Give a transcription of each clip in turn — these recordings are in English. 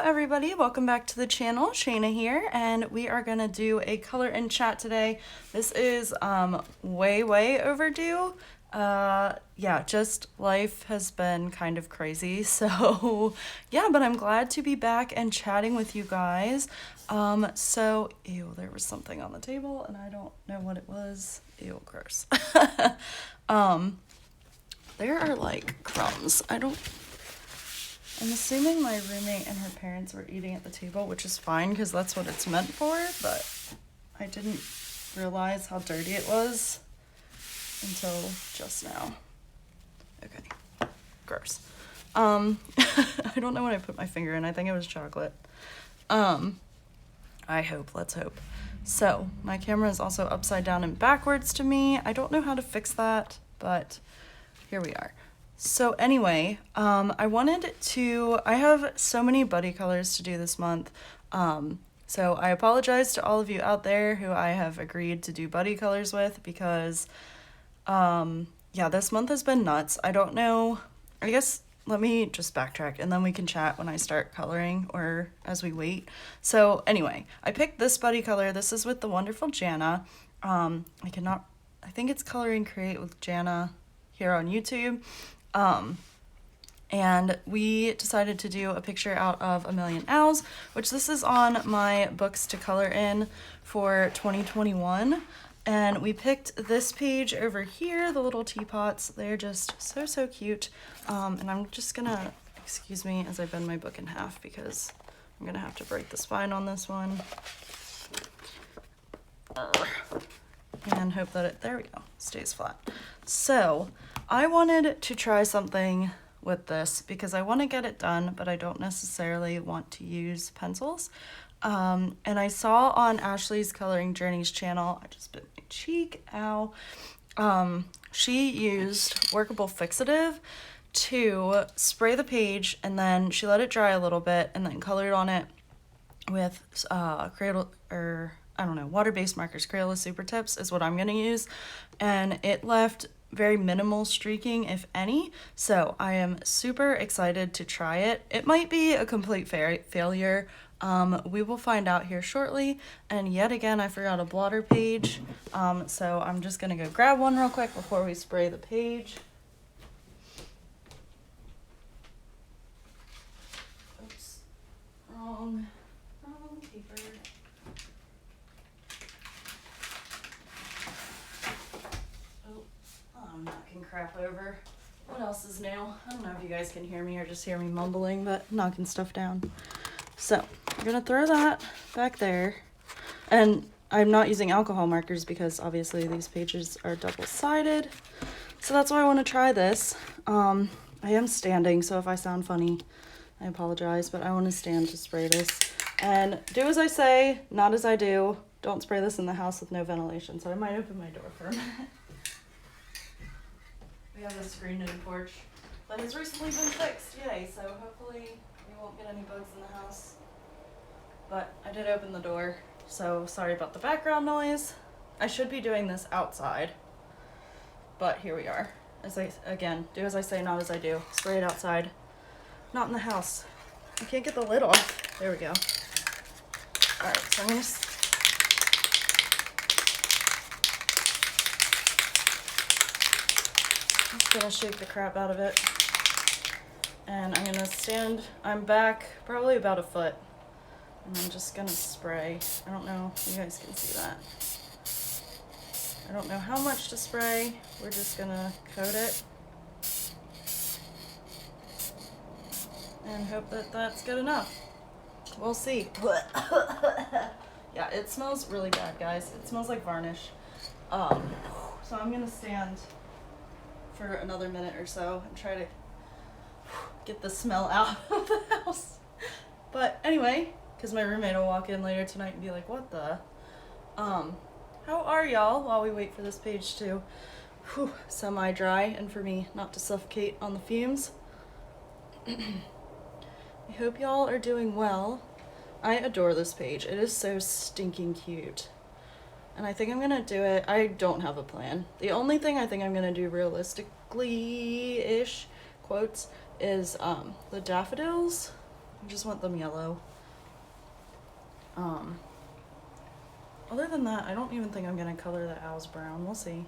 everybody, welcome back to the channel. Shayna here, and we are gonna do a color and chat today. This is way overdue. Yeah, just life has been kind of crazy, so yeah, but I'm glad to be back and chatting with you guys. Ew, there was something on the table and I don't know what it was. Ew, gross. There are like crumbs. I'm assuming my roommate and her parents were eating at the table, which is fine because that's what it's meant for, but I didn't realize how dirty it was until just now. Okay, gross. I don't know what I put my finger in. I think it was chocolate. Let's hope. So, my camera is also upside down and backwards to me. I don't know how to fix that, but here we are. So anyway, I have so many buddy colors to do this month. So I apologize to all of you out there who I have agreed to do buddy colors with because, yeah, this month has been nuts. I don't know, I guess let me just backtrack and then we can chat when I start coloring or as we wait. So anyway, I picked this buddy color. This is with the wonderful Jana. I think it's Coloring Create with Jana here on YouTube. And we decided to do a picture out of A Million Owls, which this is on my books to color in for 2021. And we picked this page over here, the little teapots. They're just so cute. And I'm just gonna, excuse me as I bend my book in half because I'm gonna have to break the spine on this one. And hope that there we go, stays flat. So I wanted to try something with this because I want to get it done, but I don't necessarily want to use pencils. And I saw on Ashley's Coloring Journeys channel, I just bit my cheek, ow. She used workable fixative to spray the page and then she let it dry a little bit and then colored on it with water-based markers. Crayola Super Tips is what I'm going to use. And it left very minimal streaking, if any. So I am super excited to try it. It might be a complete failure. We will find out here shortly. And yet again, I forgot a blotter page. So I'm just going to go grab one real quick before we spray the page. Oops. Wrong paper. I'm knocking crap over. What else is new? I don't know if you guys can hear me or just hear me mumbling, but knocking stuff down. So I'm gonna throw that back there. And I'm not using alcohol markers because obviously these pages are double-sided. So that's why I want to try this. I am standing, so if I sound funny, I apologize, but I want to stand to spray this. And do as I say, not as I do. Don't spray this in the house with no ventilation. So I might open my door for a minute. We have a screened-in porch that has recently been fixed, yay, so hopefully we won't get any bugs in the house. But I did open the door, so sorry about the background noise. I should be doing this outside, but here we are. Again, do as I say, not as I do. Spray it outside, not in the house. I can't get the lid off. There we go. Alright, so I'm gonna shake the crap out of it. And I'm gonna stand, I'm back probably about a foot. And I'm just gonna spray. I don't know if you guys can see that. I don't know how much to spray. We're just gonna coat it. And hope that that's good enough. We'll see. Yeah, it smells really bad, guys. It smells like varnish. So I'm gonna stand for another minute or so and try to get the smell out of the house. But anyway, because my roommate will walk in later tonight and be like, what the? How are y'all while we wait for this page to semi-dry and for me not to suffocate on the fumes? I hope y'all are doing well. I adore this page. It is so stinking cute. And I think I'm gonna do it. I don't have a plan. The only thing I think I'm gonna do realistically-ish, quotes, is the daffodils. I just want them yellow. Other than that, I don't even think I'm gonna color the owls brown. We'll see.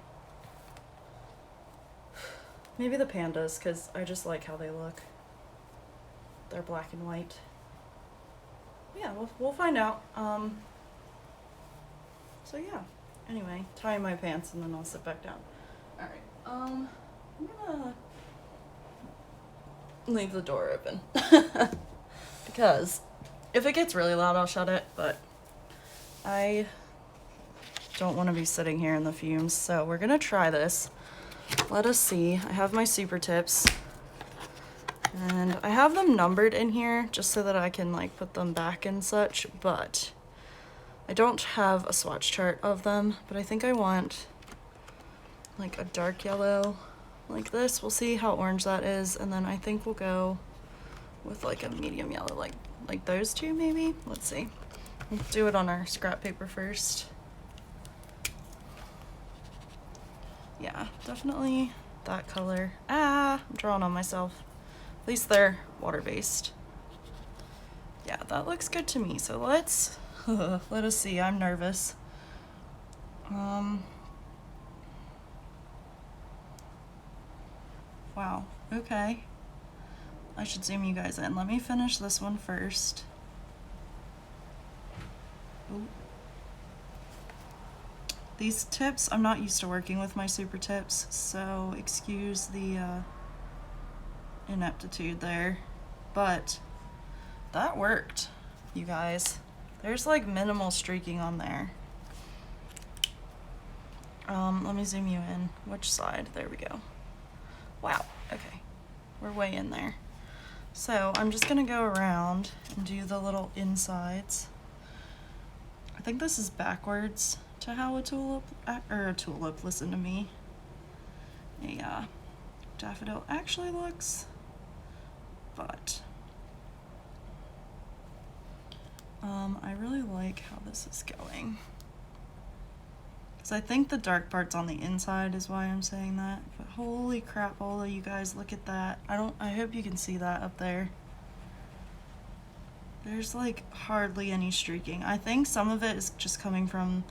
Maybe the pandas, because I just like how they look. They're black and white. Yeah, we'll find out. So yeah. Anyway, tie my pants and then I'll sit back down. Alright, I'm gonna leave the door open. Because if it gets really loud, I'll shut it, but I don't want to be sitting here in the fumes, so we're gonna try this. Let us see. I have my super tips, and I have them numbered in here just so that I can like put them back and such, but I don't have a swatch chart of them, but I think I want like a dark yellow like this. We'll see how orange that is, and then I think we'll go with like a medium yellow, like those two maybe. Let's see. We'll do it on our scrap paper first. Yeah, definitely that color. I'm drawing on myself. At least they're water-based. Yeah, that looks good to me. So let's let us see. I'm nervous. Wow. Okay. I should zoom you guys in. Let me finish this one first. Ooh. These tips, I'm not used to working with my super tips, so excuse the ineptitude there. But that worked, you guys. There's like minimal streaking on there. Let me zoom you in. Which side? There we go. Wow, okay. We're way in there. So I'm just gonna go around and do the little insides. I think this is backwards to how a tulip, listen to me, a daffodil actually looks, but I really like how this is going. Because I think the dark part's on the inside is why I'm saying that. But holy crapola, you guys, look at that. I hope you can see that up there. There's like hardly any streaking. I think some of it is just coming from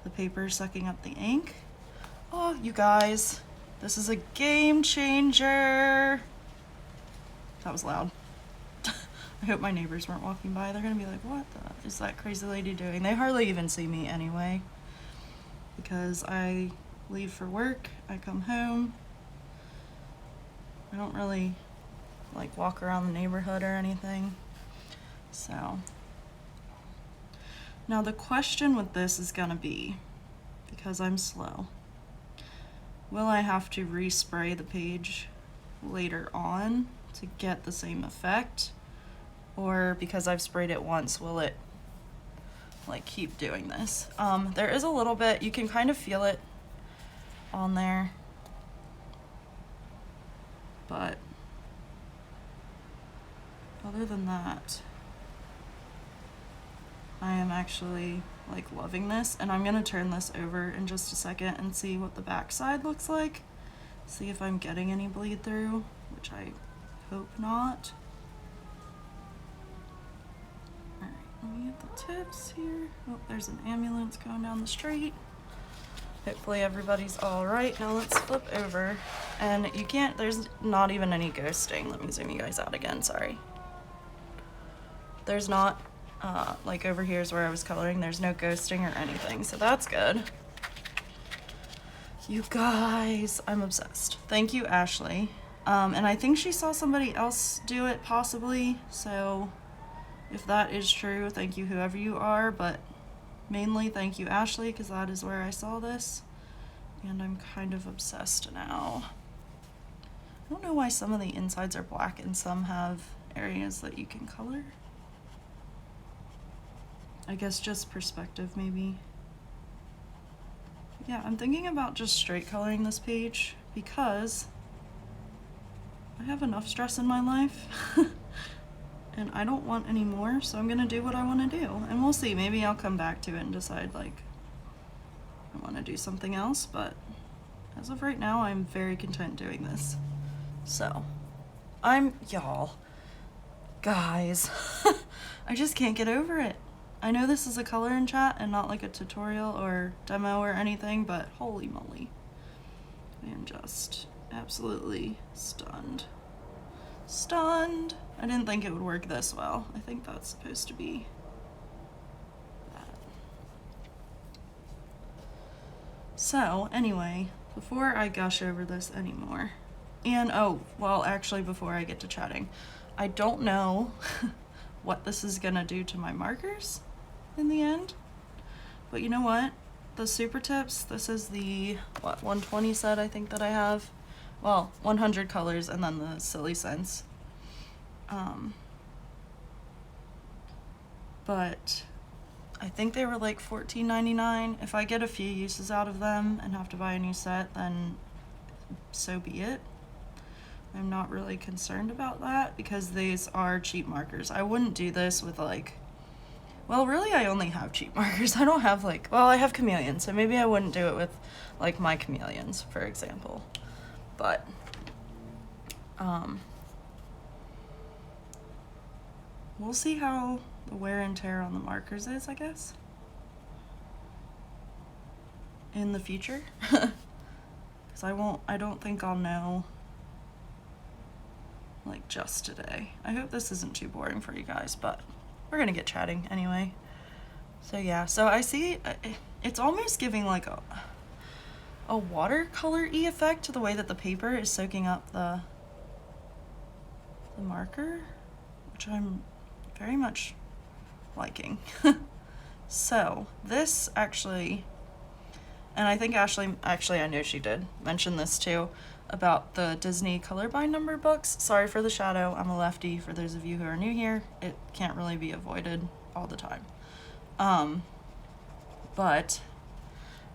the paper sucking up the ink. Oh, you guys, this is a game changer. That was loud. I hope my neighbors weren't walking by. They're gonna be like, what the is that crazy lady doing? They hardly even see me anyway, because I leave for work, I come home. I don't really like walk around the neighborhood or anything. So now the question with this is gonna be, because I'm slow, will I have to respray the page later on to get the same effect? Or because I've sprayed it once, will it like keep doing this? There is a little bit, you can kind of feel it on there, but other than that, I am actually like loving this, and I'm gonna turn this over in just a second and see what the back side looks like. See if I'm getting any bleed through, which I hope not. Alright, let me get the tips here. Oh, there's an ambulance going down the street. Hopefully everybody's alright. Now let's flip over. And you can't, there's not even any ghosting. Let me zoom you guys out again, sorry. There's not, like over here is where I was coloring, there's no ghosting or anything, so that's good. You guys, I'm obsessed. Thank you, Ashley. And I think she saw somebody else do it possibly, so if that is true, thank you whoever you are, but mainly thank you, Ashley, because that is where I saw this, and I'm kind of obsessed now. I don't know why some of the insides are black and some have areas that you can color. I guess just perspective, maybe. Yeah, I'm thinking about just straight coloring this page because I have enough stress in my life and I don't want any more, so I'm gonna do what I want to do, and we'll see. Maybe I'll come back to it and decide like I want to do something else, but as of right now, I'm very content doing this. So, y'all, Guys, I just can't get over it. I know this is a color in chat and not like a tutorial or demo or anything, but holy moly. I am just absolutely stunned. Stunned. I didn't think it would work this well. I think that's supposed to be that. So anyway, before I gush over this anymore, and oh, well actually before I get to chatting, I don't know what this is gonna do to my markers in the end, but you know what? The super tips, this is the, 120 set I think that I have. Well, 100 colors and then the silly cents. But I think they were like $14.99. If I get a few uses out of them and have to buy a new set, then so be it. I'm not really concerned about that because these are cheap markers. I wouldn't do this with like, well, really I only have cheap markers. I don't have like, well, I have chameleons, so maybe I wouldn't do it with like my chameleons, for example. But, we'll see how the wear and tear on the markers is, I guess, in the future. Because I don't think I'll know like just today. I hope this isn't too boring for you guys, but we're gonna get chatting anyway. So yeah, so I see it's almost giving like a watercolor-y effect to the way that the paper is soaking up the marker, which I'm very much liking. So this actually, and I think Ashley, actually I know she did mention this too, about the Disney color by number books. Sorry for the shadow, I'm a lefty, for those of you who are new here. It can't really be avoided all the time. But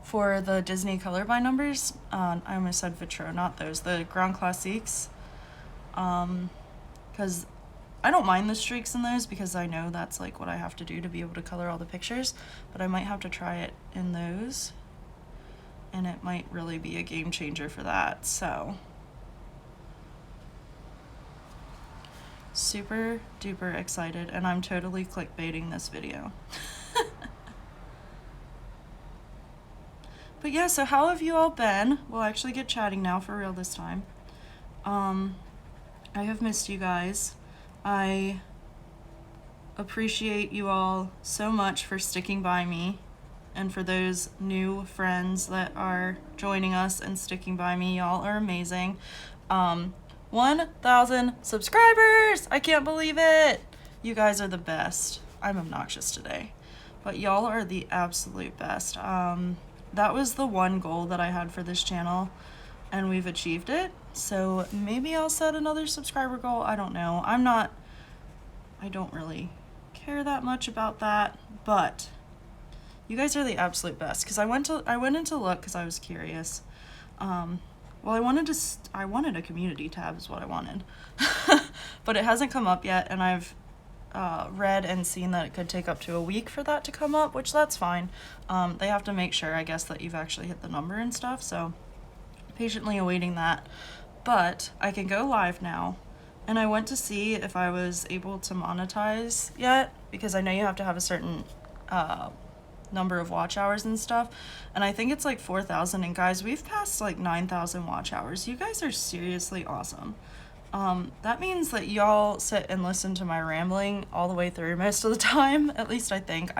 for the Disney color by numbers, I almost said Vitro, not those, the Grand Classiques, because I don't mind the streaks in those because I know that's like what I have to do to be able to color all the pictures, but I might have to try it in those, and it might really be a game changer for that. So super duper excited, and I'm totally clickbaiting this video. But yeah, so how have you all been? We'll actually get chatting now for real this time. I have missed you guys. I appreciate you all so much for sticking by me, and for those new friends that are joining us and sticking by me, y'all are amazing. 1,000 subscribers! I can't believe it! You guys are the best. I'm obnoxious today, but y'all are the absolute best. That was the one goal that I had for this channel, and we've achieved it. So maybe I'll set another subscriber goal. I don't know. I don't really care that much about that, but you guys are the absolute best. Because I went into look because I was curious. Well, I wanted a community tab is what I wanted, but it hasn't come up yet, and I've read and seen that it could take up to a week for that to come up, which that's fine. They have to make sure, I guess, that you've actually hit the number and stuff, so patiently awaiting that. But I can go live now, and I went to see if I was able to monetize yet, because I know you have to have a certain number of watch hours and stuff, and I think it's like 4,000, and guys, we've passed like 9,000 watch hours. You guys are seriously awesome. That means that y'all sit and listen to my rambling all the way through most of the time, at least I think.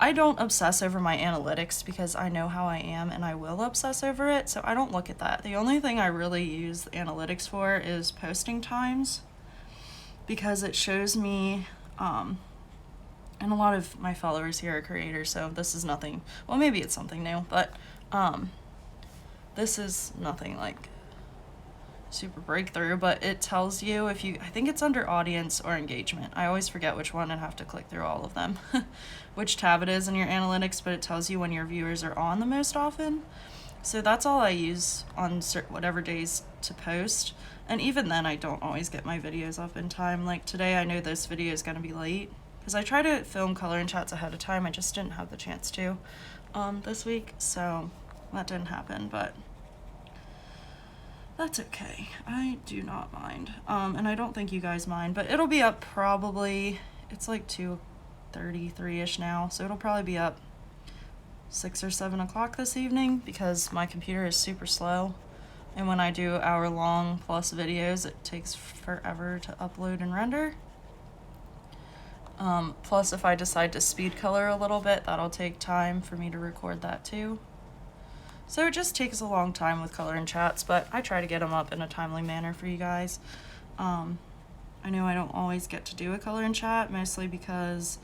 I don't obsess over my analytics because I know how I am and I will obsess over it, so I don't look at that. The only thing I really use the analytics for is posting times, because it shows me, and a lot of my followers here are creators, so this is nothing, well, maybe it's something new, but this is nothing like super breakthrough, but it tells you if you, I think it's under audience or engagement. I always forget which one and have to click through all of them, which tab it is in your analytics, but it tells you when your viewers are on the most often. So that's all I use on whatever days to post. And even then, I don't always get my videos up in time. Like today, I know this video is going to be late because I try to film color and chats ahead of time. I just didn't have the chance to this week, so that didn't happen, but That's okay. I do not mind. And I don't think you guys mind, but it'll be up probably, it's like 2:33-ish now, so it'll probably be up 6 or 7 o'clock this evening because my computer is super slow. And when I do hour-long plus videos, it takes forever to upload and render. Plus, if I decide to speed color a little bit, that'll take time for me to record that too. So it just takes a long time with color and chats, but I try to get them up in a timely manner for you guys. I know I don't always get to do a color and chat, mostly because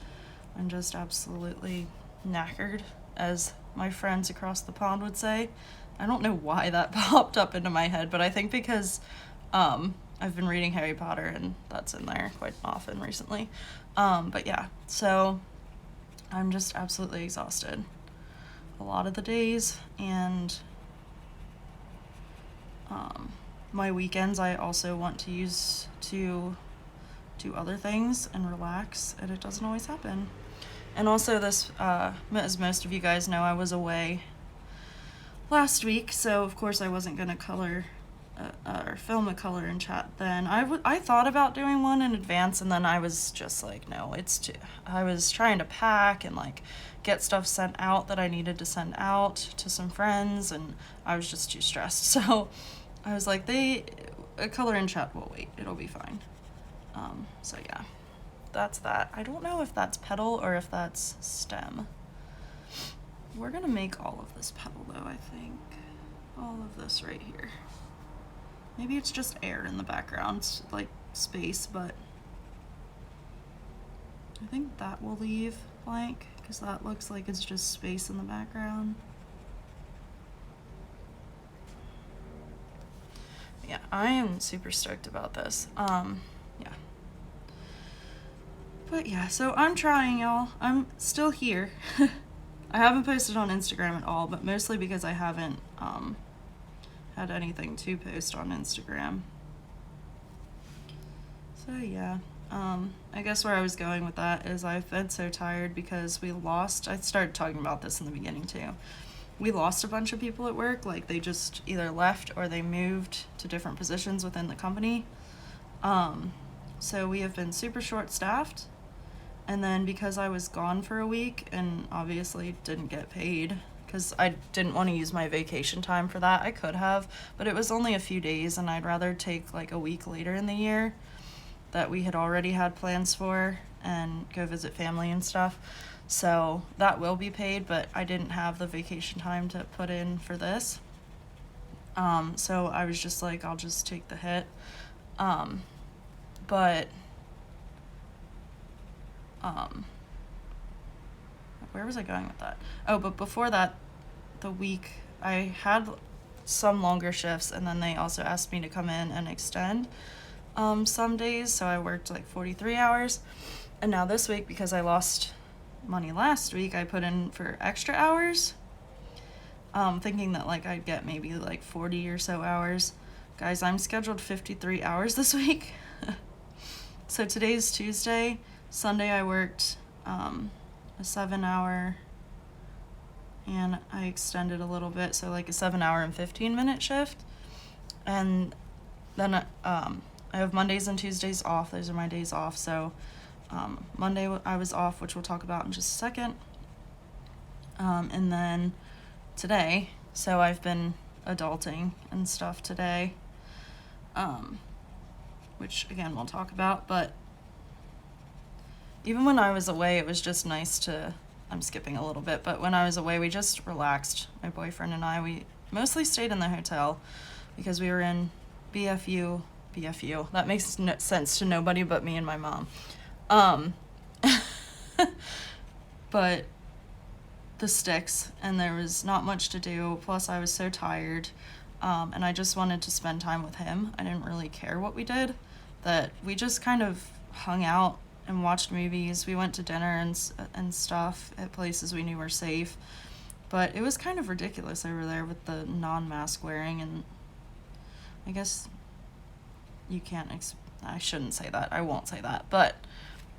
I'm just absolutely knackered, as my friends across the pond would say. I don't know why that popped up into my head, but I think because I've been reading Harry Potter and that's in there quite often recently. But yeah, so I'm just absolutely exhausted a lot of the days, and my weekends I also want to use to do other things and relax, and it doesn't always happen. And also this, as most of you guys know, I was away last week, so of course I wasn't going to color or film a color and chat then. I thought about doing one in advance, and then I was just like, no, it's too, I was trying to pack and like get stuff sent out that I needed to send out to some friends, and I was just too stressed. So I was like, a color and chat will wait, it'll be fine. So yeah, that's that. I don't know if that's petal or if that's stem. We're gonna make all of this petal though, I think. All of this right here. Maybe it's just air in the background, like space, but I think that will leave blank because that looks like it's just space in the background. Yeah, I am super stoked about this. Yeah. But yeah, so I'm trying, y'all. I'm still here. I haven't posted on Instagram at all, but mostly because I haven't had anything to post on Instagram. So yeah, I guess where I was going with that is I've been so tired because I started talking about this in the beginning too. We lost a bunch of people at work, like they just either left or they moved to different positions within the company. So we have been super short-staffed. And then because I was gone for a week and obviously didn't get paid because I didn't want to use my vacation time for that. I could have, but it was only a few days, and I'd rather take like a week later in the year that we had already had plans for and go visit family and stuff. So that will be paid, but I didn't have the vacation time to put in for this. So I was just like, I'll just take the hit. But where was I going with that? Oh, but before that, the week I had some longer shifts, and then they also asked me to come in and extend some days, so I worked like 43 hours. And now this week, because I lost money last week, I put in for extra hours, thinking that like I'd get maybe like 40 or so hours. Guys, I'm scheduled 53 hours this week. So today's Tuesday. Sunday I worked a 7-hour, and I extended a little bit, so like a 7-hour and 15-minute shift. And then I have Mondays and Tuesdays off. Those are my days off. So Monday I was off, which we'll talk about in just a second. And then today, so I've been adulting and stuff today, which again we'll talk about. But even when I was away, it was just nice to, I'm skipping a little bit, but when I was away, we just relaxed. My boyfriend and I, we mostly stayed in the hotel because we were in BFU. That makes no sense to nobody but me and my mom. But the sticks, and there was not much to do. Plus I was so tired. And I just wanted to spend time with him. I didn't really care what we did, that we just kind of hung out and watched movies. We went to dinner and stuff at places we knew were safe. But it was kind of ridiculous over there with the non-mask wearing, and I guess you can't, I shouldn't say that. I won't say that. But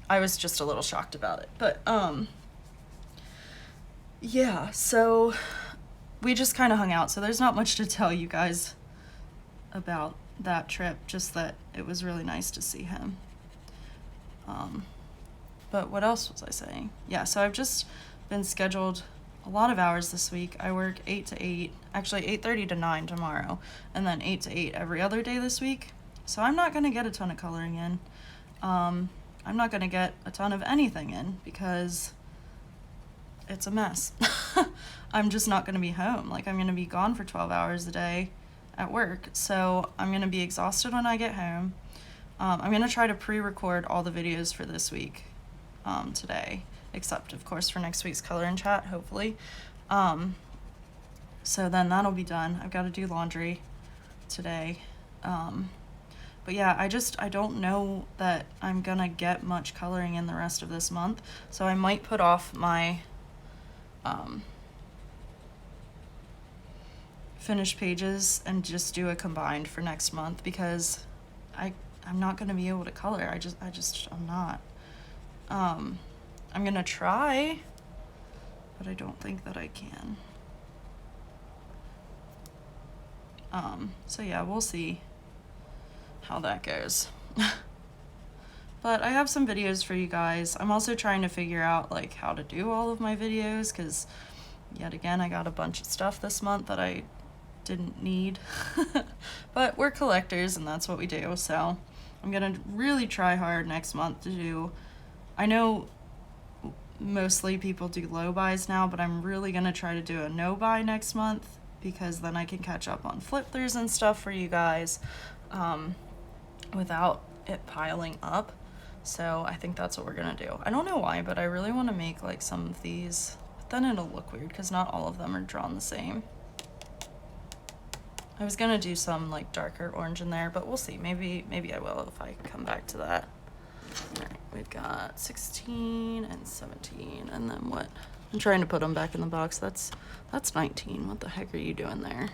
I was just a little shocked about it. But, yeah, so we just kind of hung out. So there's not much to tell you guys about that trip, just that it was really nice to see him. But what else was I saying? Yeah, so I've just been scheduled a lot of hours this week. I work 8 to 8, actually 8:30 to 9 tomorrow, and then 8 to 8 every other day this week. So I'm not going to get a ton of coloring in. I'm not going to get a ton of anything in because it's a mess. I'm just not going to be home. Like, I'm going to be gone for 12 hours a day at work. So I'm going to be exhausted when I get home. I'm going to try to pre-record all the videos for this week today, except, of course, for next week's color and chat, hopefully. So then that'll be done. I've got to do laundry today. But yeah, I don't know that I'm going to get much coloring in the rest of this month. So I might put off my finished pages and just do a combined for next month, because I'm not going to be able to color. I'm not. I'm going to try, but I don't think that I can. So yeah, we'll see how that goes. But I have some videos for you guys. I'm also trying to figure out like how to do all of my videos, because yet again, I got a bunch of stuff this month that I didn't need. But we're collectors and that's what we do. So I'm gonna really try hard next month to do, I know mostly people do low buys now, but I'm really gonna try to do a no buy next month, because then I can catch up on flip throughs and stuff for you guys without it piling up. So I think that's what we're gonna do. I don't know why, but I really want to make like some of these, but then it'll look weird because not all of them are drawn the same. I was gonna do some like darker orange in there, but we'll see. Maybe I will if I come back to that. All right, we've got 16 and 17, and then what? I'm trying to put them back in the box. That's 19. What the heck are you doing there?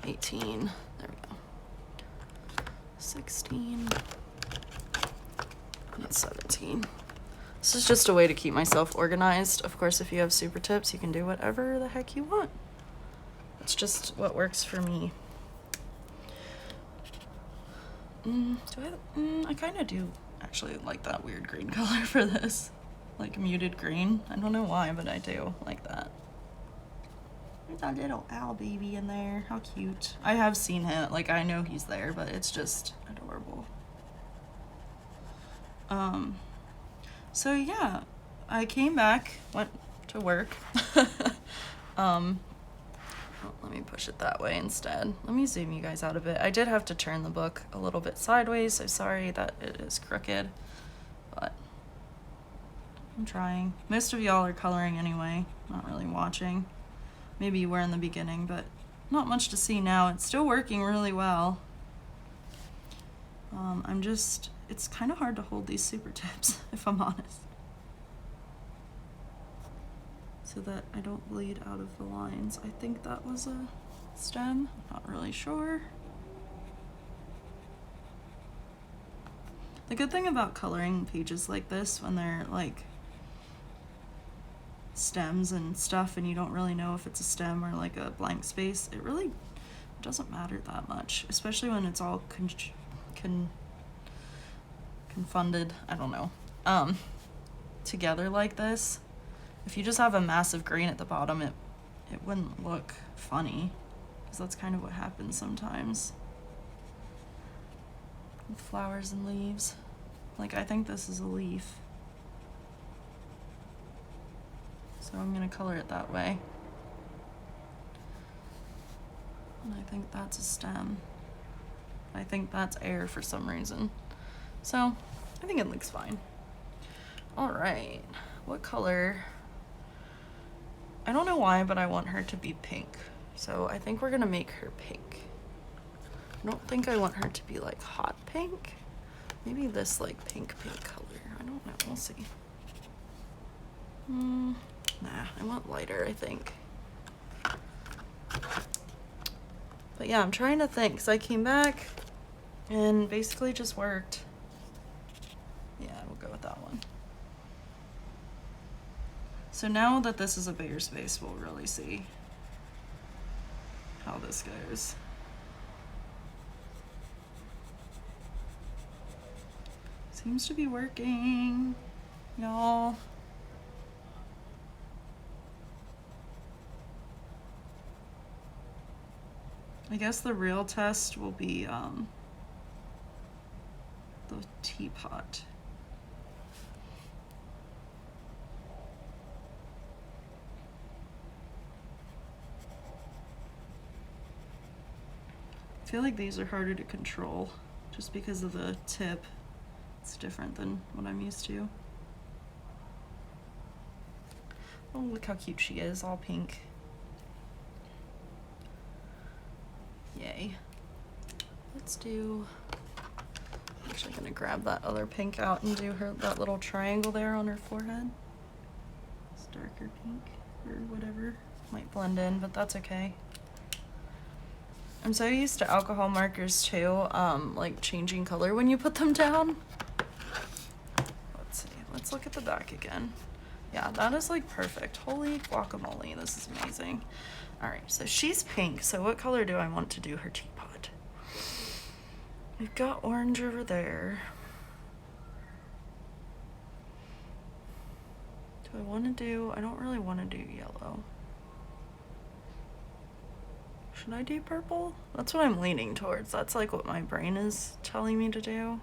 18. There we go. 16 and 17. This is just a way to keep myself organized. Of course, if you have super tips, you can do whatever the heck you want. It's just what works for me. I kind of do actually like that weird green color for this. Like muted green. I don't know why, but I do like that. There's a little owl baby in there. How cute. I have seen him. Like, I know he's there, but it's just adorable. So yeah, I came back, went to work. Oh, let me push it that way instead. Let me zoom you guys out a bit. I did have to turn the book a little bit sideways, so sorry that it is crooked, but I'm trying. Most of y'all are coloring anyway, not really watching. Maybe you were in the beginning, but not much to see now. It's still working really well. It's kind of hard to hold these super tips, if I'm honest, so that I don't bleed out of the lines. I think that was a stem, not really sure. The good thing about coloring pages like this, when they're like stems and stuff and you don't really know if it's a stem or like a blank space, it really doesn't matter that much, especially when it's all confunded, I don't know, together like this. If you just have a massive green at the bottom, it wouldn't look funny, because that's kind of what happens sometimes with flowers and leaves. Like, I think this is a leaf, so I'm gonna color it that way. And I think that's a stem. I think that's air for some reason. So I think it looks fine. All right, what color? I don't know why, but I want her to be pink. So I think we're gonna make her pink. I don't think I want her to be like hot pink. Maybe this like pink color. I don't know, we'll see. Nah, I want lighter, I think. But yeah, I'm trying to think, because I came back and basically just worked. Yeah, we'll go with that one. So now that this is a bigger space, we'll really see how this goes. Seems to be working, y'all. I guess the real test will be the teapot. I feel like these are harder to control just because of the tip. It's different than what I'm used to. Oh, look how cute she is, all pink. Yay. Let's do, I'm actually gonna grab that other pink out and do her that little triangle there on her forehead. It's darker pink or whatever. Might blend in, but that's okay. I'm so used to alcohol markers too, like changing color when you put them down. Let's see, let's look at the back again. Yeah, that is like perfect. Holy guacamole, this is amazing. All right, so she's pink. So what color do I want to do her teapot? We've got orange over there. Do I want to do, I don't really want to do yellow. Should I do purple? That's what I'm leaning towards. That's like what my brain is telling me to do.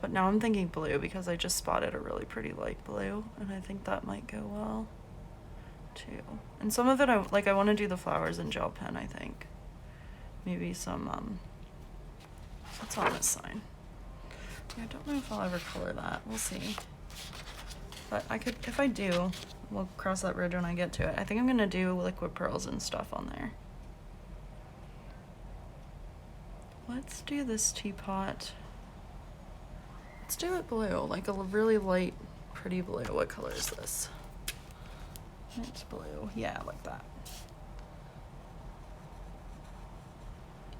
But now I'm thinking blue because I just spotted a really pretty light blue and I think that might go well too. And some of it, I want to do the flowers in gel pen, I think. Maybe some, what's on this sign? Yeah, I don't know if I'll ever color that. We'll see. But I could, if I do, we'll cross that bridge when I get to it. I think I'm gonna do liquid pearls and stuff on there. Let's do this teapot. Let's do it blue, like a really light, pretty blue. What color is this? It's blue. Yeah, like that.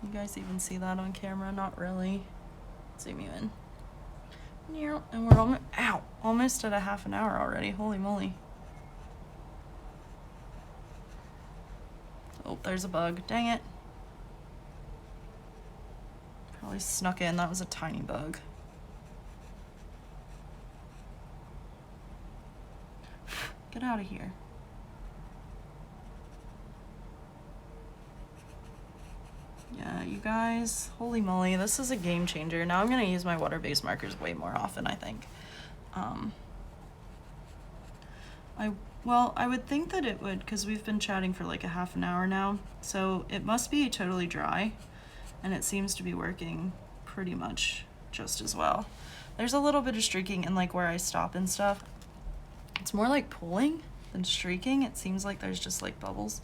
Can you guys even see that on camera? Not really. Zoom you in. And we're almost, almost at a half an hour already. Holy moly. Oh, there's a bug. Dang it. Probably snuck in. That was a tiny bug. Get out of here. Yeah, you guys, holy moly, this is a game changer. Now I'm gonna use my water-based markers way more often, I think. Well, I would think that it would, because we've been chatting for like a half an hour now, so it must be totally dry, and it seems to be working pretty much just as well. There's a little bit of streaking in like where I stop and stuff. It's more like pulling than streaking. It seems like there's just like bubbles.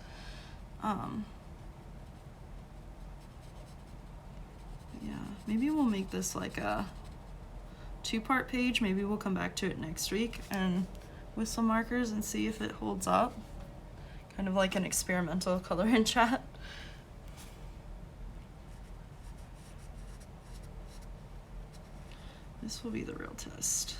Yeah, maybe we'll make this like a 2-part page. Maybe we'll come back to it next week and with some markers and see if it holds up. Kind of like an experimental color in chat. This will be the real test.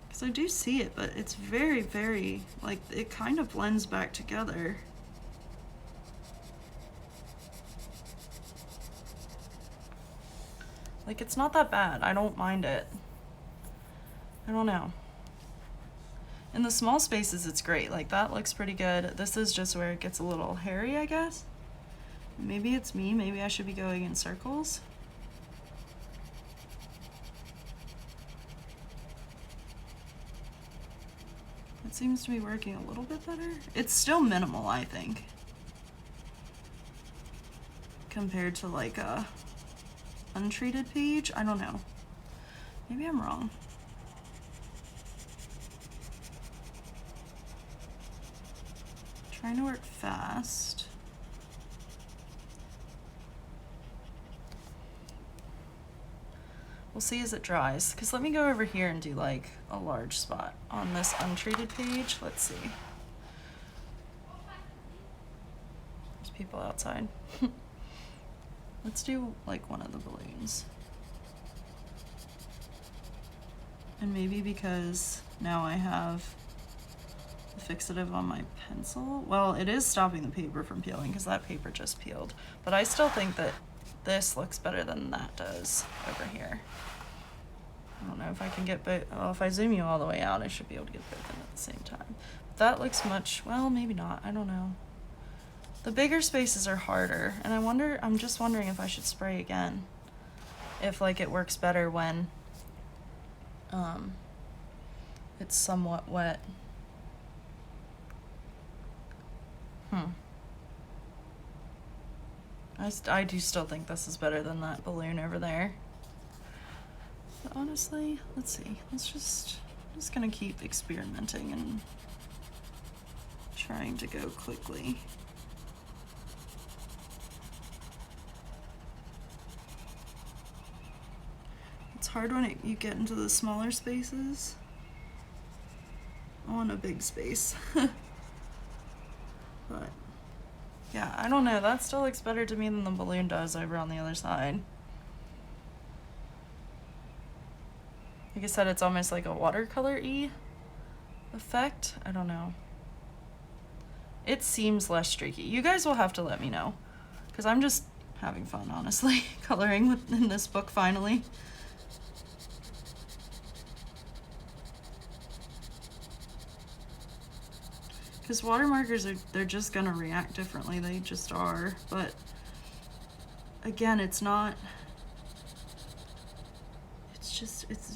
Because I do see it, but it's very, very, like, it kind of blends back together. Like, it's not that bad. I don't mind it. I don't know. In the small spaces, it's great. Like, that looks pretty good. This is just where it gets a little hairy, I guess. Maybe it's me. Maybe I should be going in circles. It seems to be working a little bit better. It's still minimal, I think, compared to like a untreated page. I don't know. Maybe I'm wrong. Trying to work fast. We'll see as it dries. Because let me go over here and do like a large spot on this untreated page. Let's see. There's people outside. Let's do like one of the balloons. And maybe because now I have the fixative on my pencil. Well, it is stopping the paper from peeling because that paper just peeled. But I still think that this looks better than that does over here. I don't know if I can get both. Well, if I zoom you all the way out, I should be able to get both in at the same time. But that looks much, well, maybe not. I don't know. The bigger spaces are harder, and I'm just wondering if I should spray again. If like it works better when it's somewhat wet. I do still think this is better than that balloon over there. But honestly, let's see. I'm just gonna keep experimenting and trying to go quickly. It's hard when you get into the smaller spaces. I want a big space. But yeah, I don't know. That still looks better to me than the balloon does over on the other side. Like I said, it's almost like a watercolor-y effect. I don't know. It seems less streaky. You guys will have to let me know, because I'm just having fun, honestly, coloring in this book finally. Because water markers they're just gonna react differently. They just are. But again, it's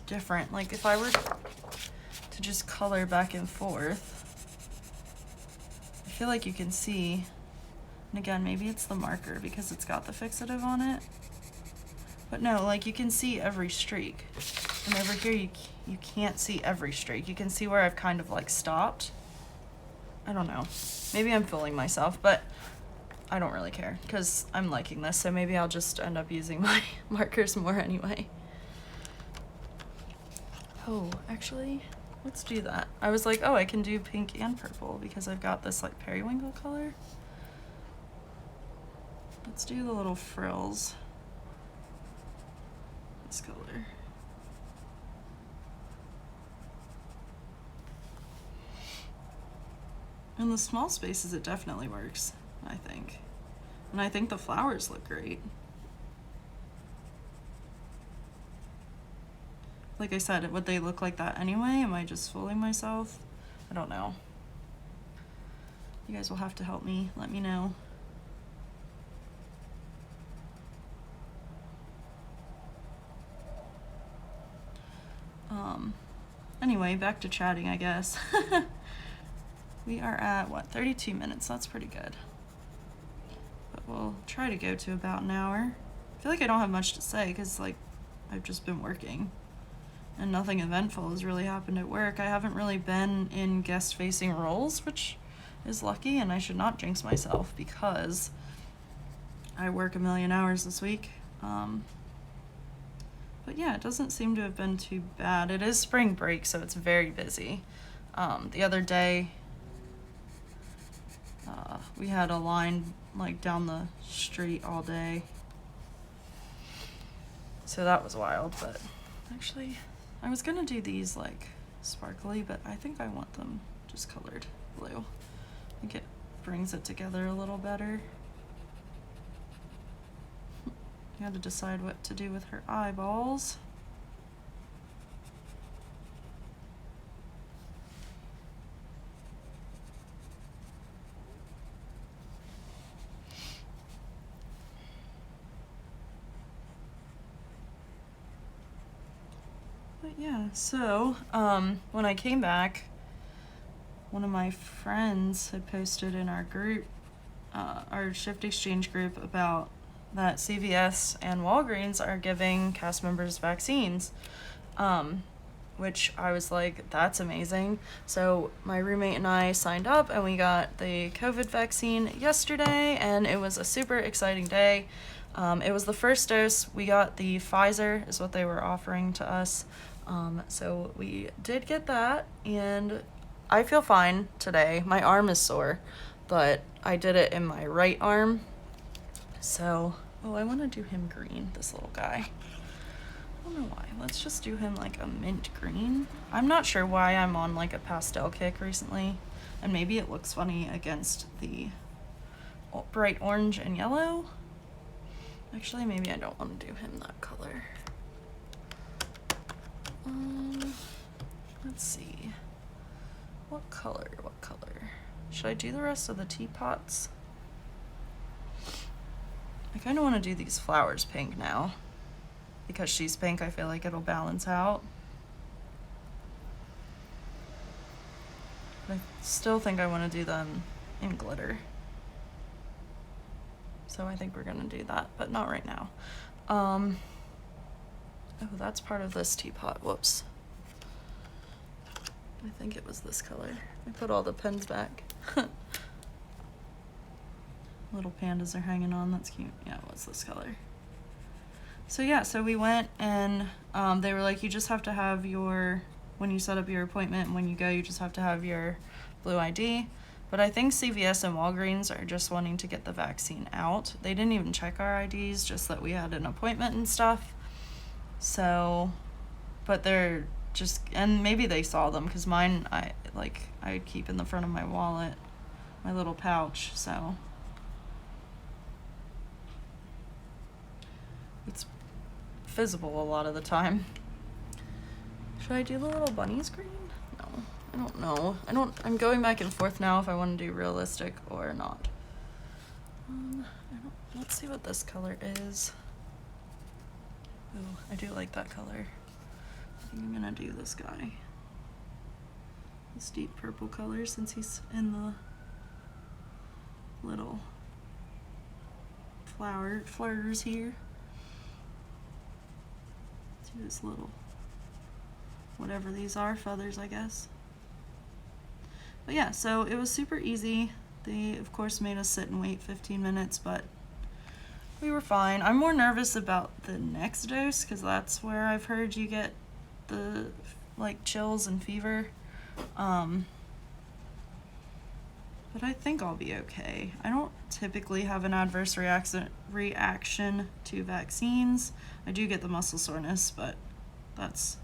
different. Like if I were to just color back and forth, I feel like you can see, and again, maybe it's the marker because it's got the fixative on it. But no, like you can see every streak. And over here, you can't see every streak. You can see where I've kind of like stopped. I don't know. Maybe I'm fooling myself, but I don't really care because I'm liking this, so maybe I'll just end up using my markers more anyway. Oh, actually, let's do that. I was like, oh, I can do pink and purple because I've got this like periwinkle color. Let's do the little frills. This color. In the small spaces, it definitely works, I think. And I think the flowers look great. Like I said, would they look like that anyway? Am I just fooling myself? I don't know. You guys will have to help me. Let me know. Anyway, back to chatting, I guess. We are at, what, 32 minutes? That's pretty good. But we'll try to go to about an hour. I feel like I don't have much to say because, like, I've just been working. And nothing eventful has really happened at work. I haven't really been in guest-facing roles, which is lucky, and I should not jinx myself because I work a million hours this week. But yeah, it doesn't seem to have been too bad. It is spring break, so it's very busy. The other day, we had a line like down the street all day. So that was wild, but actually I was gonna do these like sparkly, but I think I want them just colored blue. I think it brings it together a little better. I had to decide what to do with her eyeballs. But yeah, so when I came back, one of my friends had posted in our group, our shift exchange group, about that CVS and Walgreens are giving cast members vaccines, which I was like, that's amazing. So my roommate and I signed up and we got the COVID vaccine yesterday, and it was a super exciting day. It was the first dose. We got the Pfizer is what they were offering to us. So we did get that, and I feel fine today. My arm is sore, but I did it in my right arm. So, oh, I want to do him green, this little guy. I don't know why. Let's just do him like a mint green. I'm not sure why I'm on like a pastel kick recently. And maybe it looks funny against the bright orange and yellow. Actually, maybe I don't want to do him that color. Let's see. What color? Should I do the rest of the teapots? I kind of want to do these flowers pink now. Because she's pink, I feel like it'll balance out. I still think I want to do them in glitter. So I think we're gonna do that, but not right now. Oh, that's part of this teapot, whoops. I think it was this color. I put all the pens back. Little pandas are hanging on, that's cute. Yeah, it was this color. So yeah, so we went and they were like, you just have to have your, when you set up your appointment and when you go, you just have to have your blue ID. But I think CVS and Walgreens are just wanting to get the vaccine out. They didn't even check our IDs, just that we had an appointment and stuff. So, but they're just, and maybe they saw them because mine, I keep in the front of my wallet, my little pouch, so. It's visible a lot of the time. Should I do the little bunny screen? No, I don't know. I'm going back and forth now if I want to do realistic or not. Let's see what this color is. Ooh, I do like that color. I think I'm gonna do this guy. This deep purple color since he's in the little flowers here. See this little, whatever these are, feathers, I guess. But yeah, so it was super easy. They, of course, made us sit and wait 15 minutes, but we were fine. I'm more nervous about the next dose because that's where I've heard you get the, like, chills and fever. But I think I'll be okay. I don't typically have an adverse reaction to vaccines. I do get the muscle soreness, but that's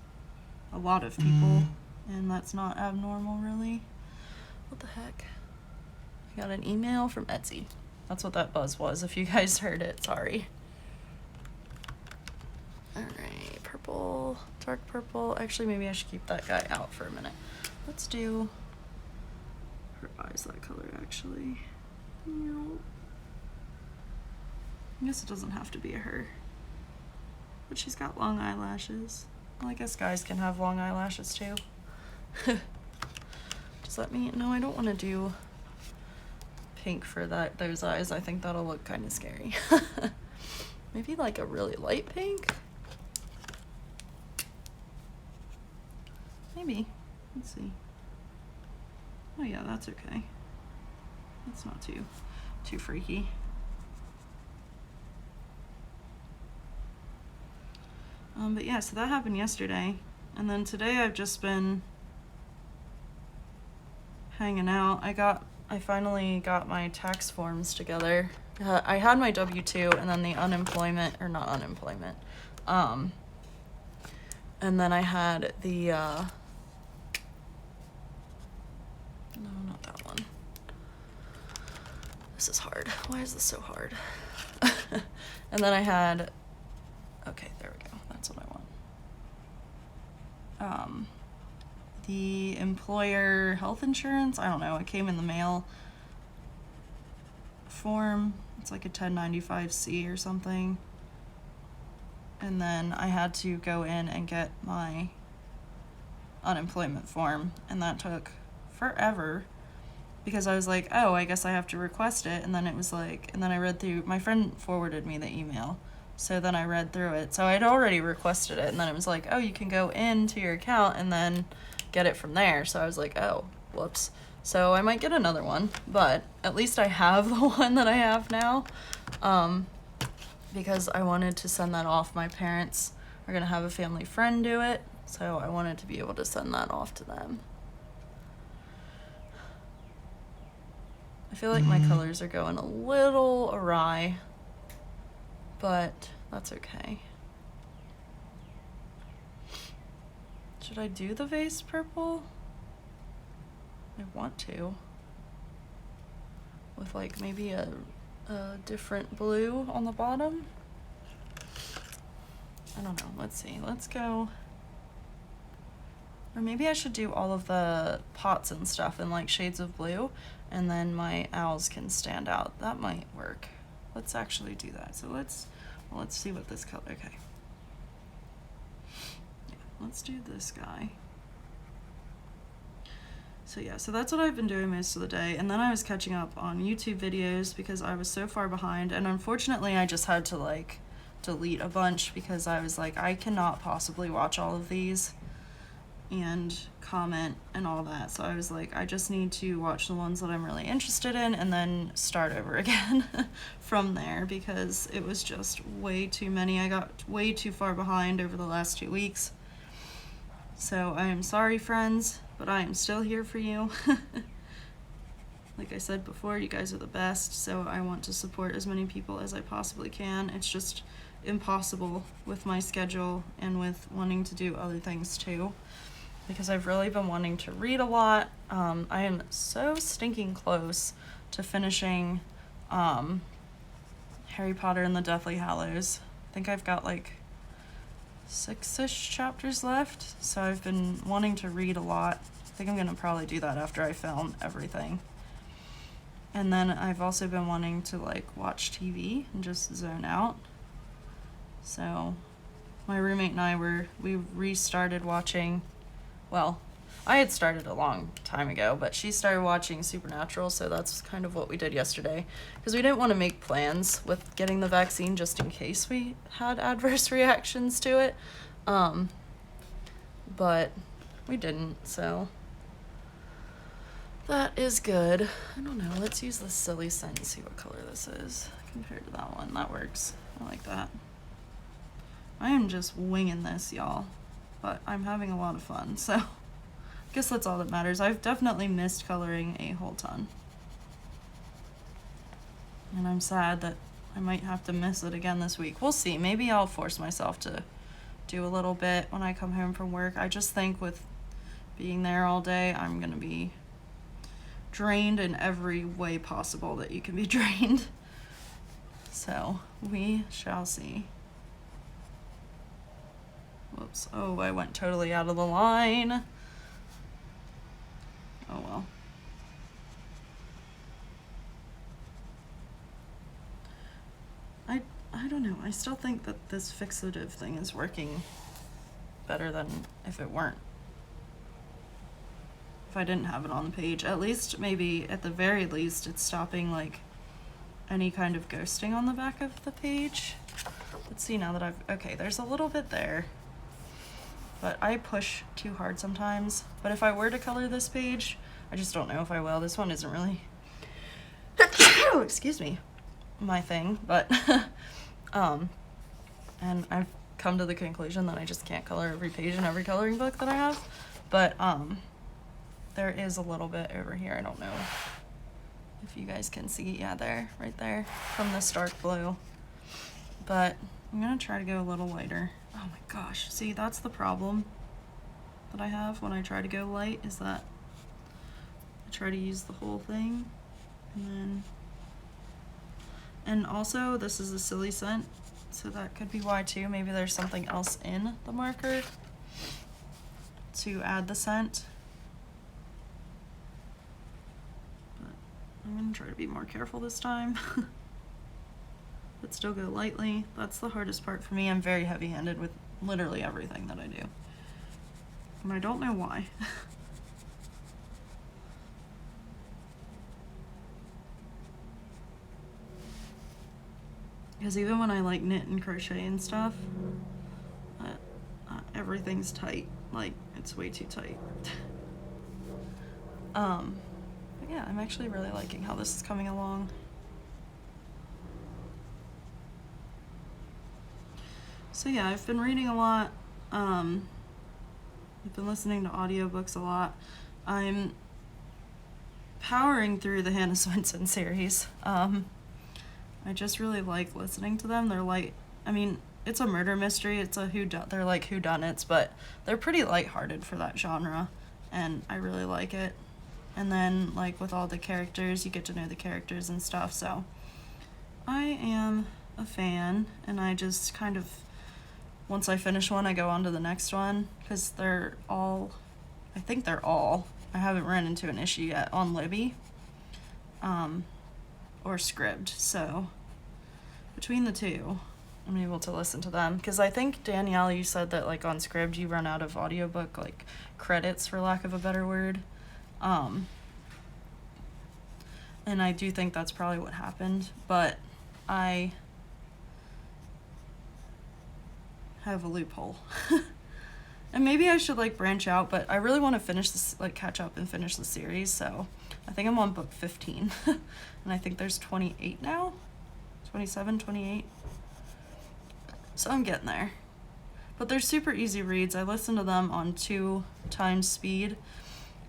a lot of people, and that's not abnormal, really. What the heck? I got an email from Etsy. That's what that buzz was, if you guys heard it, sorry. Alright, purple, dark purple. Actually, maybe I should keep that guy out for a minute. Let's do her eyes that color, actually. No. I guess it doesn't have to be a her. But she's got long eyelashes. Well, I guess guys can have long eyelashes too. Just let me, no, I don't want to do pink for those eyes. I think that'll look kind of scary. Maybe like a really light pink? Maybe. Let's see. Oh yeah, that's okay. That's not too freaky. But yeah, so that happened yesterday. And then today I've just been hanging out. I finally got my tax forms together. I had my W-2 and then the unemployment, or not unemployment. And then I had the, no, not that one. This is hard. Why is this so hard? And then I had, okay, there we go. That's what I want. The employer health insurance, I don't know, it came in the mail form. It's like a 1095C or something. And then I had to go in and get my unemployment form, and that took forever because I was like, oh, I guess I have to request it. And then it was like, and then I read through, my friend forwarded me the email. So then I read through it. So I'd already requested it, and then it was like, oh, you can go into your account and then get it from there. So I was like, oh, whoops. So I might get another one, but at least I have the one that I have now, because I wanted to send that off. My parents are gonna have a family friend do it, so I wanted to be able to send that off to them. I feel like my colors are going a little awry, but that's okay. Should I do the vase purple? I want to. with like maybe a different blue on the bottom. I don't know, let's see, let's go. Or maybe I should do all of the pots and stuff in like shades of blue, and then my owls can stand out. That might work. Let's actually do that. So let's see what this color, okay. Yeah, let's do this guy. So yeah, so that's what I've been doing most of the day. And then I was catching up on YouTube videos because I was so far behind. And unfortunately, I just had to like delete a bunch because I was like, I cannot possibly watch all of these and comment and all that. So I was like, I just need to watch the ones that I'm really interested in and then start over again from there, because it was just way too many. I got way too far behind over the last 2 weeks. So I am sorry, friends, but I am still here for you. Like I said before, you guys are the best, so I want to support as many people as I possibly can. It's just impossible with my schedule and with wanting to do other things too, because I've really been wanting to read a lot. I am so stinking close to finishing Harry Potter and the Deathly Hallows. I think I've got like 6-ish chapters left, so I've been wanting to read a lot. I think I'm gonna probably do that after I film everything. And then I've also been wanting to like watch TV and just zone out. So my roommate and I we restarted watching, well, I had started a long time ago, but she started watching Supernatural, so that's kind of what we did yesterday, because we didn't want to make plans with getting the vaccine just in case we had adverse reactions to it. But we didn't, so that is good. I don't know, let's use this silly scent and see what color this is compared to that one. That works. I like that. I am just winging this, y'all, but I'm having a lot of fun, so I guess that's all that matters. I've definitely missed coloring a whole ton, and I'm sad that I might have to miss it again this week. We'll see. Maybe I'll force myself to do a little bit when I come home from work. I just think with being there all day, I'm gonna be drained in every way possible that you can be drained. So we shall see. Whoops. Oh, I went totally out of the line. Oh well. I don't know. I still think that this fixative thing is working better than if it weren't. If I didn't have it on the page. At least, maybe, at the very least, it's stopping like any kind of ghosting on the back of the page. Let's see now that I've, okay, there's a little bit there, but I push too hard sometimes. But if I were to color this page, I just don't know if I will. This one isn't really, excuse me, my thing, but and I've come to the conclusion that I just can't color every page in every coloring book that I have. But there is a little bit over here. I don't know if you guys can see. Yeah, there, right there, from this dark blue. But I'm gonna try to go a little lighter. Oh my gosh, see, that's the problem that I have when I try to go light, is that I try to use the whole thing, and also this is a silly scent, so that could be why too. Maybe there's something else in the marker to add the scent. But I'm gonna try to be more careful this time. But still go lightly. That's the hardest part for me. I'm very heavy-handed with literally everything that I do, and I don't know why. Because even when I like knit and crochet and stuff, everything's tight. Like, it's way too tight. But yeah, I'm actually really liking how this is coming along. So yeah, I've been reading a lot. I've been listening to audiobooks a lot. I'm powering through the Hannah Swenson series. I just really like listening to them. They're like, I mean, it's a murder mystery. It's a they're like whodunits, but they're pretty lighthearted for that genre, and I really like it. And then like with all the characters, you get to know the characters and stuff. So I am a fan, and I just kind of, once I finish one, I go on to the next one, because they're all, I think they're all, I haven't run into an issue yet on Libby or Scribd. So between the two, I'm able to listen to them, because I think, Danielle, you said that like on Scribd you run out of audiobook like credits, for lack of a better word. And I do think that's probably what happened, but I have a loophole. And maybe I should like branch out, but I really want to finish this, like catch up and finish the series. So I think I'm on book 15 and I think there's 28 now, 27, 28. So I'm getting there, but they're super easy reads. I listen to them on 2 times speed.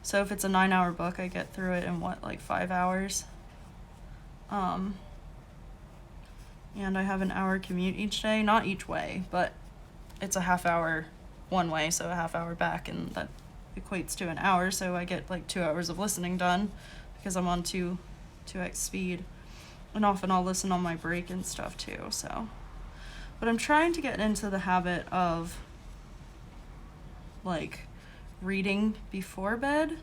So if it's a 9-hour book, I get through it in like 5 hours. And I have an hour commute each day, not each way, but it's a half hour one way, so a half hour back, and that equates to an hour. So I get like 2 hours of listening done because I'm on 2x speed, and often I'll listen on my break and stuff too. So, but I'm trying to get into the habit of like reading before bed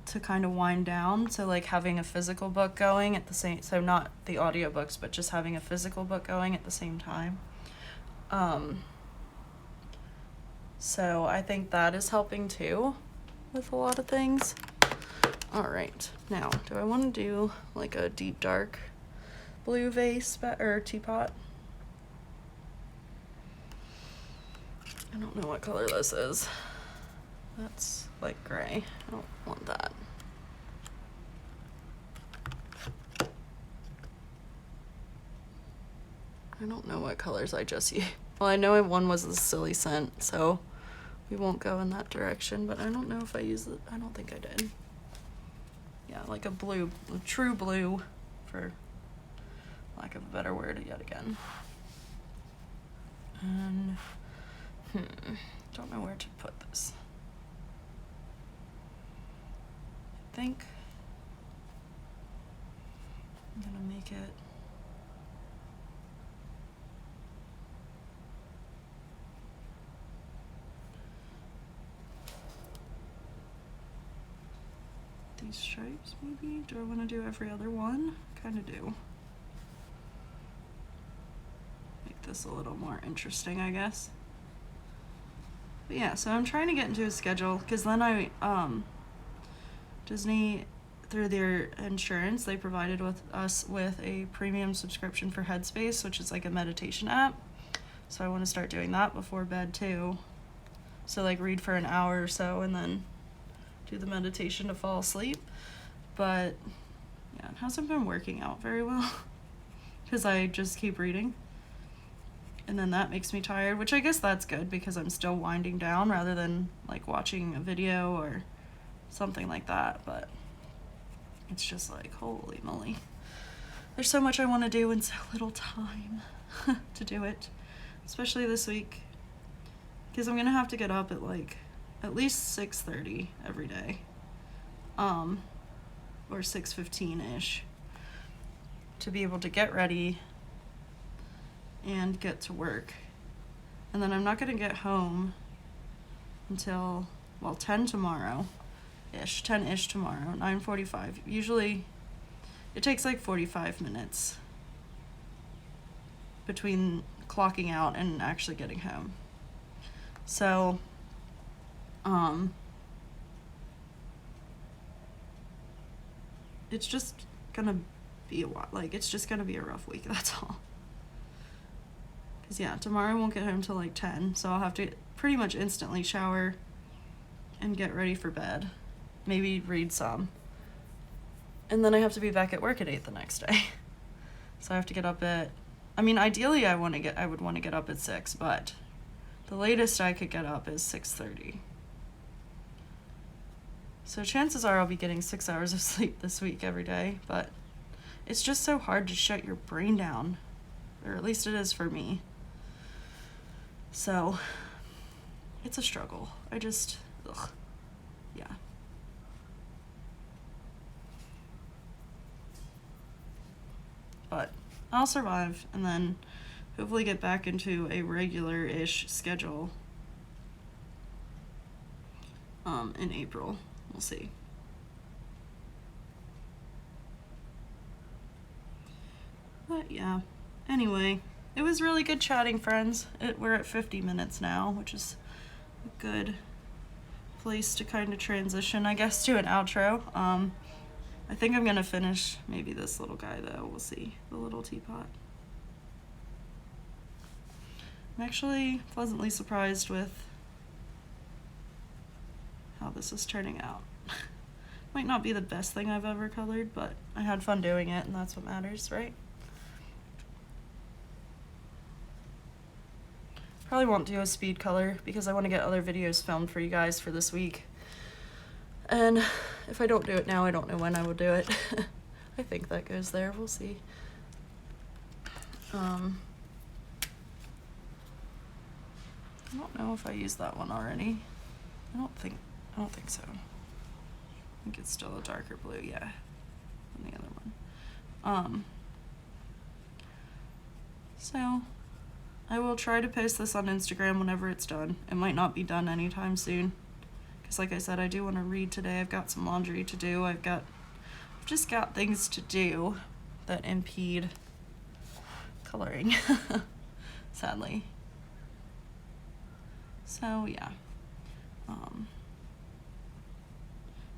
to kind of wind down. So like having a physical book going at the same, so not the audiobooks, but just having a physical book going at the same time. So I think that is helping too with a lot of things. All right, now do I want to do like a deep dark blue vase or teapot? I don't know what color this is. That's like gray. I don't want that. I don't know what colors I just used. Well, I know one was a silly scent, so we won't go in that direction, but I don't know if I used it. I don't think I did. Yeah, like a blue, a true blue, for lack of a better word yet again. And, don't know where to put this. I think I'm gonna make it these stripes maybe? Do I want to do every other one? Kind of do. Make this a little more interesting, I guess. But yeah, so I'm trying to get into a schedule, because then I, Disney, through their insurance, they provided us with a premium subscription for Headspace, which is like a meditation app. So I want to start doing that before bed too. So like read for an hour or so and then do the meditation to fall asleep. But yeah, it hasn't been working out very well because I just keep reading. And then that makes me tired, which I guess that's good because I'm still winding down rather than like watching a video or something like that. But it's just like, holy moly. There's so much I want to do and so little time to do it, especially this week, because I'm going to have to get up at like at least 6:30 every day, or 6:15-ish, to be able to get ready and get to work. And then I'm not going to get home until, well, 10 tomorrow-ish, 10-ish tomorrow, 9:45. Usually it takes like 45 minutes between clocking out and actually getting home. So, it's just gonna be a while. Like, it's just gonna be a rough week, that's all. Because, yeah, tomorrow I won't get home till like 10, so I'll have to pretty much instantly shower and get ready for bed. Maybe read some. And then I have to be back at work at 8 the next day. So I have to get up at, I mean, ideally I would want to get up at 6, but the latest I could get up is 6:30. So chances are I'll be getting 6 hours of sleep this week every day, but it's just so hard to shut your brain down, or at least it is for me. So it's a struggle. Yeah. but I'll survive and then hopefully get back into a regular-ish schedule in April. We'll see. But yeah, anyway, it was really good chatting, friends. We're at 50 minutes now, which is a good place to kind of transition, I guess, to an outro. I think I'm gonna finish maybe this little guy though. We'll see. The little teapot. I'm actually pleasantly surprised with how this is turning out. Might not be the best thing I've ever colored, but I had fun doing it, and that's what matters, right? Probably won't do a speed color because I want to get other videos filmed for you guys for this week. And if I don't do it now, I don't know when I will do it. I think that goes there. We'll see. I don't know if I used that one already. I don't think so. I think it's still a darker blue, yeah, than the other one. So I will try to post this on Instagram whenever it's done. It might not be done anytime soon, because like I said, I do want to read today. I've got some laundry to do. I've just got things to do that impede coloring, sadly. So yeah.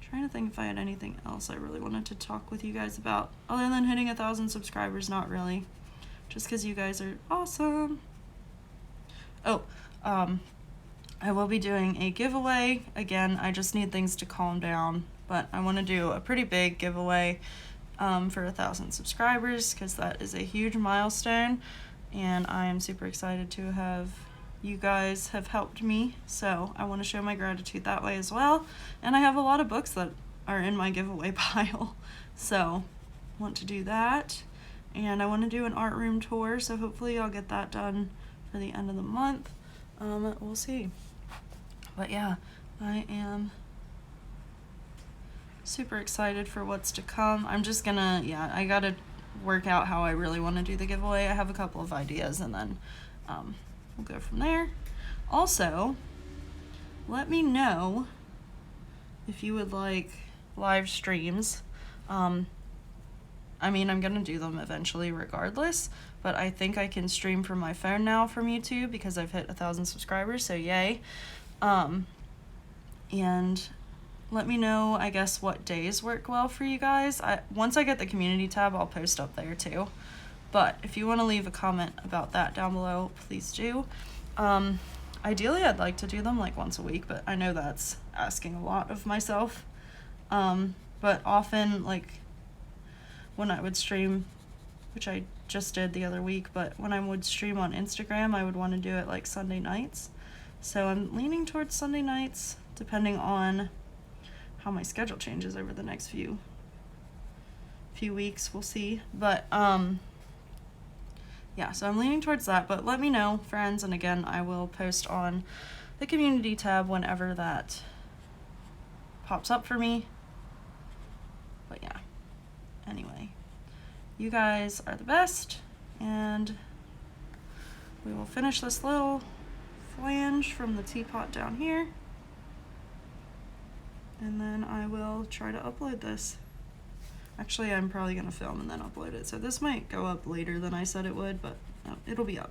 Trying to think if I had anything else I really wanted to talk with you guys about, other than hitting 1,000 subscribers. Not really, just because you guys are awesome. Oh, I will be doing a giveaway. Again, I just need things to calm down, but I want to do a pretty big giveaway for 1,000 subscribers, because that is a huge milestone, and I am super excited to have you guys have helped me, so I want to show my gratitude that way as well. And I have a lot of books that are in my giveaway pile, so want to do that. And I want to do an art room tour, so hopefully I'll get that done for the end of the month. We'll see. But yeah, I am super excited for what's to come. I'm just gonna, I gotta work out how I really want to do the giveaway. I have a couple of ideas, and then we'll go from there. Also, let me know if you would like live streams. I mean, I'm gonna do them eventually regardless, but I think I can stream from my phone now from YouTube because I've hit 1,000 subscribers, so yay. And let me know, I guess, what days work well for you guys. Once I get the community tab, I'll post up there too. But if you want to leave a comment about that down below, please do. Ideally, I'd like to do them like once a week, but I know that's asking a lot of myself. But often, like when I would stream, which I just did the other week, but when I would stream on Instagram, I would want to do it like Sunday nights. So I'm leaning towards Sunday nights, depending on how my schedule changes over the next few weeks. We'll see. But yeah, so I'm leaning towards that, but let me know, friends, and again, I will post on the community tab whenever that pops up for me. But yeah, anyway, you guys are the best, and we will finish this little flange from the teapot down here, and then I will try to upload this. Actually, I'm probably going to film and then upload it, so this might go up later than I said it would, but it'll be up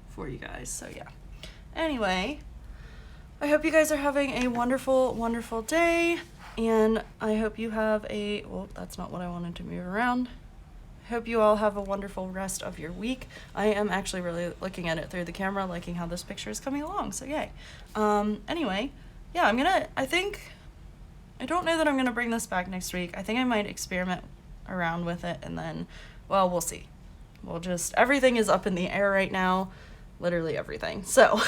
for you guys, so yeah. Anyway, I hope you guys are having a wonderful, wonderful day, and I hope you have well, that's not what I wanted to move around. I hope you all have a wonderful rest of your week. I am actually really looking at it through the camera, liking how this picture is coming along, so yay. Anyway, yeah, I don't know that I'm going to bring this back next week. I think I might experiment around with it, and then, well, we'll see. Everything is up in the air right now. Literally everything. So,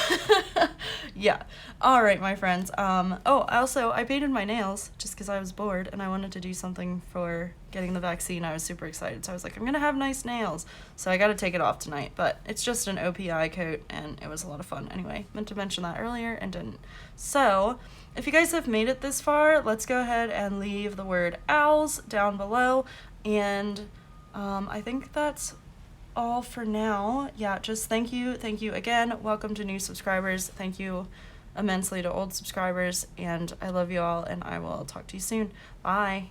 yeah. All right, my friends. I painted my nails just because I was bored, and I wanted to do something for getting the vaccine. I was super excited. So I was like, I'm going to have nice nails. So I got to take it off tonight, but it's just an OPI coat, and it was a lot of fun. Anyway, meant to mention that earlier and didn't. So, if you guys have made it this far, let's go ahead and leave the word owls down below, and I think that's all for now. Yeah, just thank you again. Welcome to new subscribers. Thank you immensely to old subscribers, and I love you all, and I will talk to you soon. Bye.